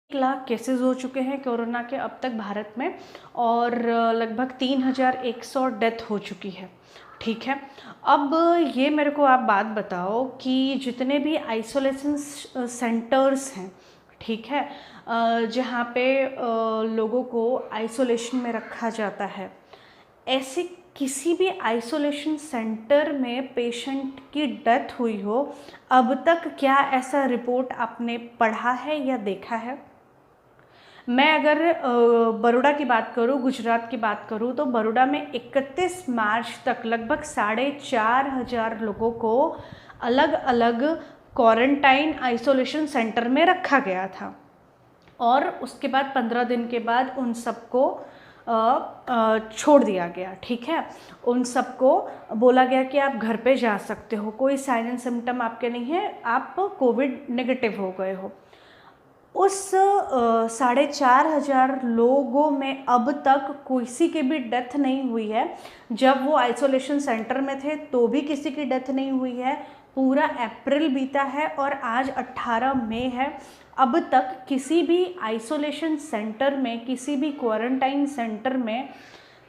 1 lakh cases हो चुके हैं कोरोना के अब तक भारत में और लगभग 3100 डेथ हो चुकी है। ठीक है, अब ये मेरे को आप बात बताओ कि जितने भी आइसोलेशन सेंटर्स हैं, ठीक है, जहाँ पे लोगों को आइसोलेशन में रखा जाता है, ऐसे किसी भी आइसोलेशन सेंटर में पेशेंट की डेथ हुई हो, अब तक क्या ऐसा रिपोर्ट आपने पढ़ा है या देखा है? मैं अगर बड़ौदा की बात करूँ, गुजरात की बात करूँ, तो बड़ौदा में 31 मार्च तक लगभग 4500 लोगों को अलग अलग क्वारंटाइन आइसोलेशन सेंटर में रखा गया था और उसके बाद 15 दिन के बाद उन सबको छोड़ दिया गया। ठीक है, उन सबको बोला गया कि आप घर पे जा सकते हो, कोई साइन एंड सिम्टम आपके नहीं है, आप कोविड नेगेटिव हो गए हो। उस 4500 लोगों में अब तक किसी की भी डेथ नहीं हुई है। जब वो आइसोलेशन सेंटर में थे तो भी किसी की डेथ नहीं हुई है। पूरा अप्रैल बीता है और आज 18 मई है, अब तक किसी भी आइसोलेशन सेंटर में, किसी भी क्वारंटाइन सेंटर में,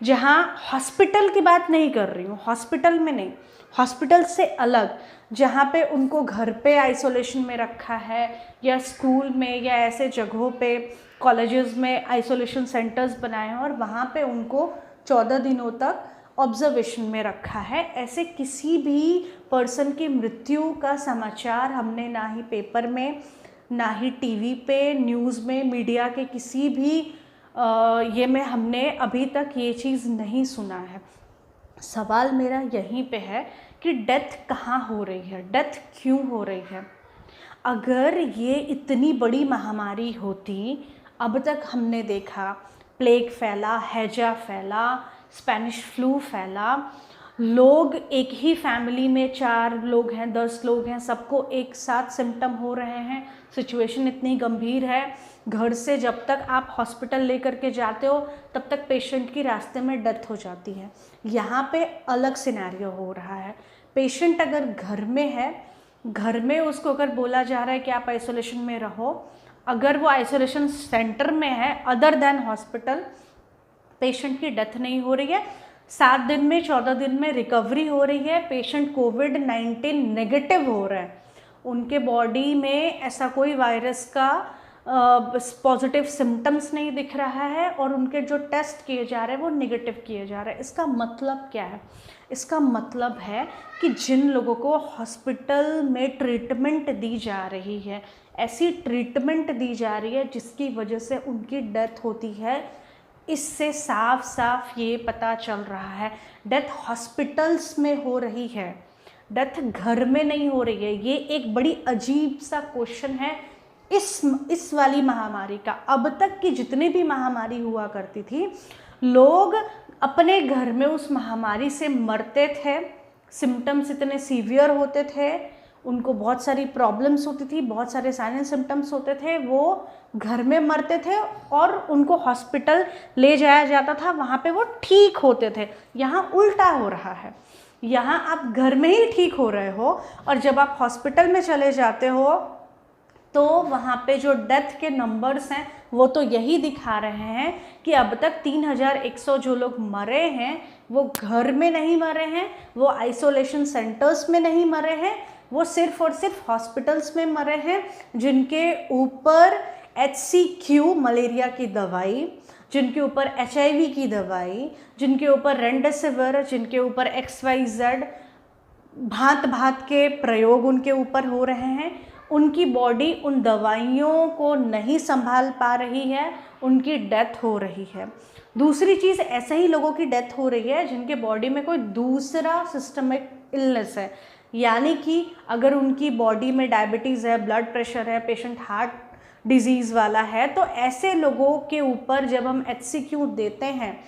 जहाँ हॉस्पिटल की बात नहीं कर रही हूँ, हॉस्पिटल में नहीं, हॉस्पिटल से अलग, जहाँ पे उनको घर पे आइसोलेशन में रखा है या स्कूल में या ऐसे जगहों पे, कॉलेजेस में आइसोलेशन सेंटर्स बनाए हैं और वहाँ पे उनको 14 दिनों तक ऑब्जर्वेशन में रखा है, ऐसे किसी भी पर्सन की मृत्यु का समाचार हमने ना ही पेपर में, ना ही टीवी पे, न्यूज़ में, मीडिया के किसी भी ये में हमने अभी तक ये चीज़ नहीं सुना है। सवाल मेरा यहीं पे है कि डेथ कहाँ हो रही है, डेथ क्यों हो रही है? अगर ये इतनी बड़ी महामारी होती, अब तक हमने देखा प्लेग फैला, हैजा फैला, स्पेनिश फ्लू फैला, लोग एक ही फैमिली में 4 लोग हैं, 10 लोग हैं, सबको एक साथ सिम्टम हो रहे हैं, सिचुएशन इतनी गंभीर है, घर से जब तक आप हॉस्पिटल लेकर के जाते हो तब तक पेशेंट की रास्ते में डेथ हो जाती है। यहाँ पे अलग सिनेरियो हो रहा है। पेशेंट अगर घर में है, घर में उसको अगर बोला जा रहा है कि आप आइसोलेशन में रहो, अगर वो आइसोलेशन सेंटर में है अदर देन हॉस्पिटल, पेशेंट की डेथ नहीं हो रही है, 7 दिन में, 14 दिन में रिकवरी हो रही है, पेशेंट कोविड-19 नेगेटिव हो रहा है, उनके बॉडी में ऐसा कोई वायरस का पॉजिटिव सिम्टम्स नहीं दिख रहा है और उनके जो टेस्ट किए जा रहे हैं वो नेगेटिव किए जा रहे हैं। इसका मतलब क्या है? इसका मतलब है कि जिन लोगों को हॉस्पिटल में ट्रीटमेंट दी जा रही है, ऐसी ट्रीटमेंट दी जा रही है जिसकी वजह से उनकी डेथ होती है, इससे साफ साफ ये पता चल रहा है डेथ हॉस्पिटल्स में हो रही है, डेथ घर में नहीं हो रही है। ये एक बड़ी अजीब सा क्वेश्चन है इस वाली महामारी का। अब तक की जितनी भी महामारी हुआ करती थी, लोग अपने घर में उस महामारी से मरते थे, सिम्टम्स इतने सीवियर होते थे, उनको बहुत सारी प्रॉब्लम्स होती थी, बहुत सारे साइन एंड सिम्टम्स होते थे, वो घर में मरते थे और उनको हॉस्पिटल ले जाया जाता था, वहाँ पे वो ठीक होते थे। यहाँ उल्टा हो रहा है, यहाँ आप घर में ही ठीक हो रहे हो और जब आप हॉस्पिटल में चले जाते हो तो वहाँ पे जो डेथ के नंबर्स हैं वो तो यही दिखा रहे हैं कि अब तक 3100 जो लोग मरे हैं वो घर में नहीं मरे हैं, वो आइसोलेशन सेंटर्स में नहीं मरे हैं, वो सिर्फ और सिर्फ हॉस्पिटल्स में मरे हैं, जिनके ऊपर HCQ मलेरिया की दवाई, जिनके ऊपर HIV की दवाई, जिनके ऊपर रेमडेसिविर, जिनके ऊपर XYZ भांत भांत के प्रयोग उनके ऊपर हो रहे हैं, उनकी बॉडी उन दवाइयों को नहीं संभाल पा रही है, उनकी डेथ हो रही है। दूसरी चीज़, ऐसे ही लोगों की डेथ हो रही है जिनके बॉडी में कोई दूसरा सिस्टमिक इलनेस है, यानी कि अगर उनकी बॉडी में डायबिटीज़ है, ब्लड प्रेशर है, पेशेंट हार्ट डिजीज़ वाला है, तो ऐसे लोगों के ऊपर जब हम HCQ देते हैं,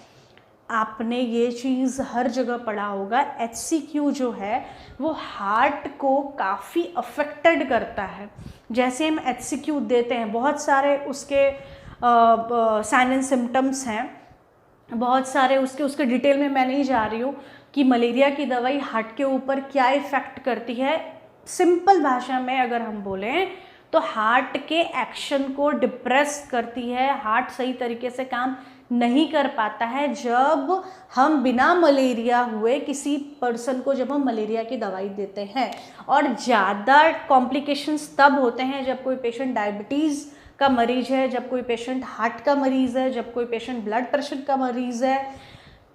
आपने ये चीज़ हर जगह पढ़ा होगा, HCQ जो है वो हार्ट को काफ़ी अफेक्टेड करता है। जैसे हम HCQ देते हैं, बहुत सारे उसके साइन एंड सिम्टम्स हैं, बहुत सारे उसके डिटेल में मैं नहीं जा रही हूँ कि मलेरिया की दवाई हार्ट के ऊपर क्या इफ़ेक्ट करती है। सिंपल भाषा में अगर हम बोलें तो हार्ट के एक्शन को डिप्रेस करती है, हार्ट सही तरीके से काम नहीं कर पाता है। जब हम बिना मलेरिया हुए किसी पर्सन को जब हम मलेरिया की दवाई देते हैं, और ज़्यादा कॉम्प्लिकेशंस तब होते हैं जब कोई पेशेंट डायबिटीज़ का मरीज़ है, जब कोई पेशेंट हार्ट का मरीज़ है, जब कोई पेशेंट ब्लड प्रेशर का मरीज़ है,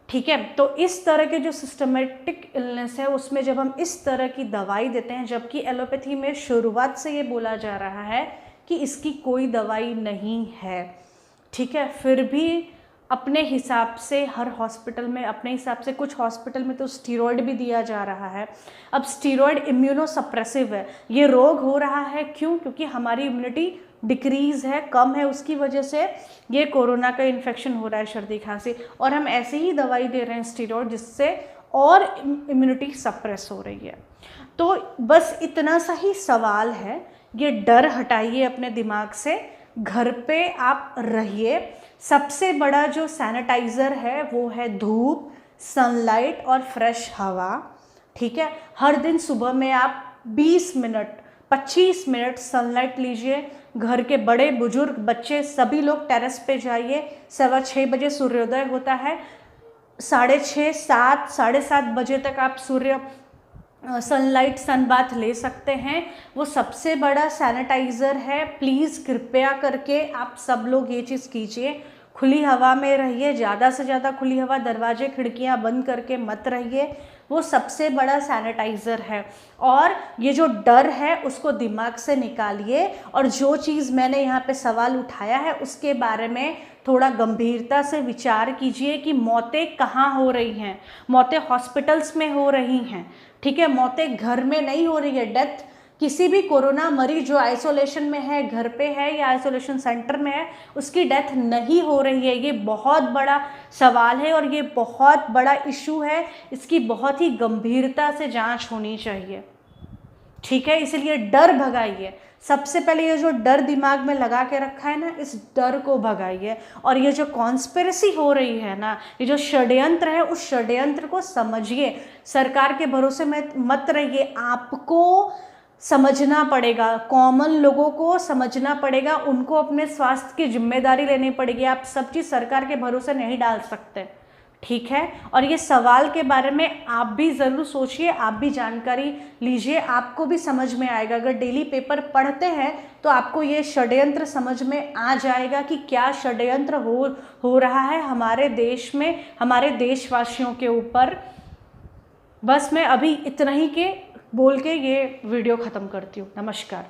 ठीक है। तो इस तरह के जो सिस्टमेटिक इलनेस है उसमें जब हम इस तरह की दवाई देते हैं, जबकि एलोपैथी में शुरुआत से ये बोला जा रहा है कि इसकी कोई दवाई नहीं है, ठीक है, फिर भी अपने हिसाब से हर हॉस्पिटल में अपने हिसाब से, कुछ हॉस्पिटल में तो स्टीरॉयड भी दिया जा रहा है। अब स्टीरॉयड इम्यूनोसप्रेसिव है, ये रोग हो रहा है क्यों? क्योंकि हमारी इम्यूनिटी डिक्रीज़ है, कम है, उसकी वजह से ये कोरोना का इन्फेक्शन हो रहा है, सर्दी खांसी, और हम ऐसे ही दवाई दे रहे हैं स्टीरॉयड जिससे और इम्यूनिटी सप्रेस हो रही है। तो बस इतना सा ही सवाल है, ये डर हटाइए अपने दिमाग से, घर पे आप रहिए। सबसे बड़ा जो सैनिटाइज़र है वो है धूप, सनलाइट और फ्रेश हवा, ठीक है। हर दिन सुबह में आप 20 मिनट 25 मिनट सनलाइट लीजिए। घर के बड़े बुजुर्ग बच्चे सभी लोग टेरेस पे जाइए। 6:15 बजे सूर्योदय होता है, 6:30 7 7:30 बजे तक आप सनलाइट सन बाथ ले सकते हैं। वो सबसे बड़ा सैनिटाइज़र है। प्लीज़ कृपया करके आप सब लोग ये चीज़ कीजिए, खुली हवा में रहिए, ज़्यादा से ज़्यादा खुली हवा, दरवाजे खिड़कियां बंद करके मत रहिए, वो सबसे बड़ा सैनिटाइज़र है। और ये जो डर है उसको दिमाग से निकालिए, और जो चीज़ मैंने यहाँ पे सवाल उठाया है उसके बारे में थोड़ा गंभीरता से विचार कीजिए कि मौतें कहाँ हो रही हैं। मौतें हॉस्पिटल्स में हो रही हैं, ठीक है, मौतें घर में नहीं हो रही है। डेथ किसी भी कोरोना मरीज जो आइसोलेशन में है, घर पे है या आइसोलेशन सेंटर में है, उसकी डेथ नहीं हो रही है। ये बहुत बड़ा सवाल है और ये बहुत बड़ा इशू है, इसकी बहुत ही गंभीरता से जांच होनी चाहिए, ठीक है। इसलिए डर भगाइए। सबसे पहले ये जो डर दिमाग में लगा के रखा है ना, इस डर को भगाइए। और ये जो कॉन्स्पिरेसी हो रही है ना, ये जो षड्यंत्र है, उस षड्यंत्र को समझिए। सरकार के भरोसे में मत रहिए, आपको समझना पड़ेगा, कॉमन लोगों को समझना पड़ेगा, उनको अपने स्वास्थ्य की जिम्मेदारी लेनी पड़ेगी। आप सब चीज़ सरकार के भरोसे नहीं डाल सकते, ठीक है। और ये सवाल के बारे में आप भी ज़रूर सोचिए, आप भी जानकारी लीजिए, आपको भी समझ में आएगा। अगर डेली पेपर पढ़ते हैं तो आपको ये षड्यंत्र समझ में आ जाएगा कि क्या षड्यंत्र हो रहा है हमारे देश में, हमारे देशवासियों के ऊपर। बस मैं अभी इतना ही बोल के ये वीडियो ख़त्म करती हूँ। नमस्कार।